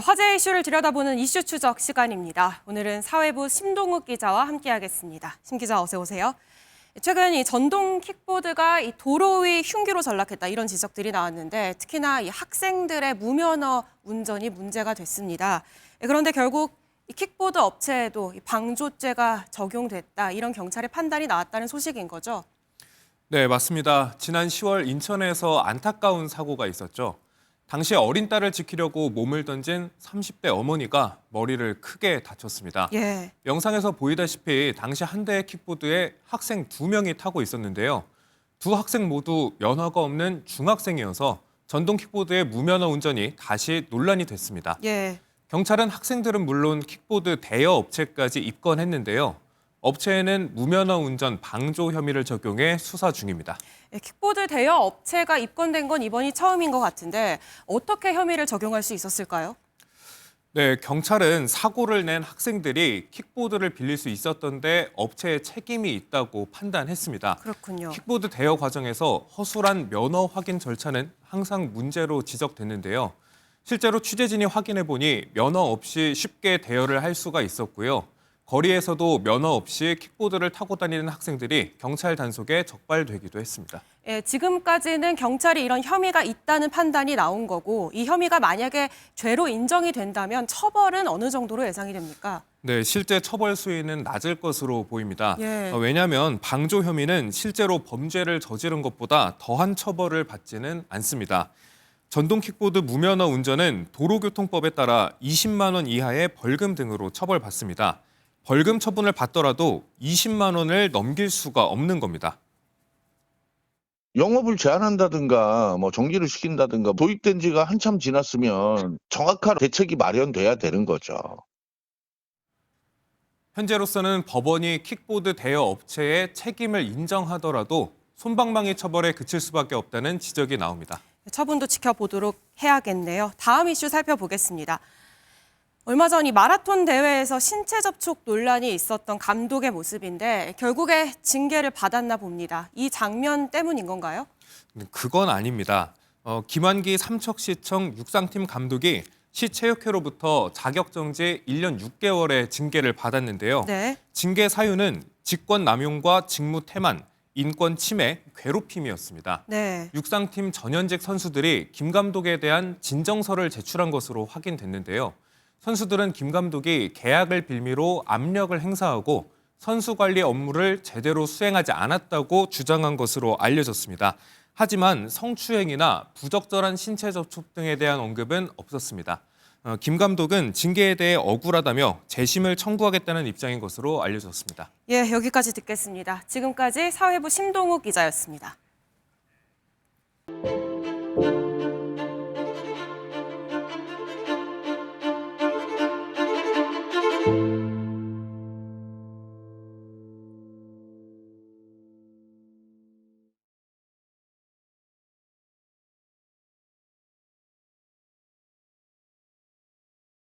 화제 이슈를 들여다보는 이슈 추적 시간입니다. 오늘은 사회부 심동욱 기자와 함께하겠습니다. 심 기자 어서 오세요. 최근 이 전동 킥보드가 이 도로 위 흉기로 전락했다 이런 지적들이 나왔는데 특히나 이 학생들의 무면허 운전이 문제가 됐습니다. 그런데 결국 이 킥보드 업체에도 이 방조죄가 적용됐다 이런 경찰의 판단이 나왔다는 소식인 거죠? 네, 맞습니다. 지난 10월 인천에서 안타까운 사고가 있었죠. 당시 어린 딸을 지키려고 몸을 던진 30대 어머니가 머리를 크게 다쳤습니다. 예. 영상에서 보이다시피 당시 한 대의 킥보드에 학생 2명이 타고 있었는데요. 두 학생 모두 면허가 없는 중학생이어서 전동 킥보드의 무면허 운전이 다시 논란이 됐습니다. 예. 경찰은 학생들은 물론 킥보드 대여 업체까지 입건했는데요. 업체에는 무면허 운전 방조 혐의를 적용해 수사 중입니다. 킥보드 대여 업체가 입건된 건 이번이 처음인 것 같은데 어떻게 혐의를 적용할 수 있었을까요? 네, 경찰은 사고를 낸 학생들이 킥보드를 빌릴 수 있었던데 업체에 책임이 있다고 판단했습니다. 그렇군요. 킥보드 대여 과정에서 허술한 면허 확인 절차는 항상 문제로 지적됐는데요. 실제로 취재진이 확인해보니 면허 없이 쉽게 대여를 할 수가 있었고요. 거리에서도 면허 없이 킥보드를 타고 다니는 학생들이 경찰 단속에 적발되기도 했습니다. 예, 지금까지는 경찰이 이런 혐의가 있다는 판단이 나온 거고 이 혐의가 만약에 죄로 인정이 된다면 처벌은 어느 정도로 예상이 됩니까? 네, 실제 처벌 수위는 낮을 것으로 보입니다. 예. 왜냐하면 방조 혐의는 실제로 범죄를 저지른 것보다 더한 처벌을 받지는 않습니다. 전동 킥보드 무면허 운전은 도로교통법에 따라 20만 원 이하의 벌금 등으로 처벌받습니다. 벌금 처분을 받더라도 20만 원을 넘길 수가 없는 겁니다. 영업을 제한한다든가 정지를 시킨다든가 도입된 지가 한참 지났으면 정확한 대책이 마련돼야 되는 거죠. 현재로서는 법원이 킥보드 대여 업체의 책임을 인정하더라도 솜방망이 처벌에 그칠 수밖에 없다는 지적이 나옵니다. 처분도 지켜보도록 해야겠네요. 다음 이슈 살펴보겠습니다. 얼마 전 이 마라톤 대회에서 신체 접촉 논란이 있었던 감독의 모습인데 결국에 징계를 받았나 봅니다. 이 장면 때문인 건가요? 그건 아닙니다. 김환기 삼척시청 육상팀 감독이 시체육회로부터 자격정지 1년 6개월의 징계를 받았는데요. 네. 징계 사유는 직권 남용과 직무 태만, 인권 침해, 괴롭힘이었습니다. 네. 육상팀 전현직 선수들이 김 감독에 대한 진정서를 제출한 것으로 확인됐는데요. 선수들은 김 감독이 계약을 빌미로 압력을 행사하고 선수 관리 업무를 제대로 수행하지 않았다고 주장한 것으로 알려졌습니다. 하지만 성추행이나 부적절한 신체 접촉 등에 대한 언급은 없었습니다. 김 감독은 징계에 대해 억울하다며 재심을 청구하겠다는 입장인 것으로 알려졌습니다. 예, 여기까지 듣겠습니다. 지금까지 사회부 심동욱 기자였습니다.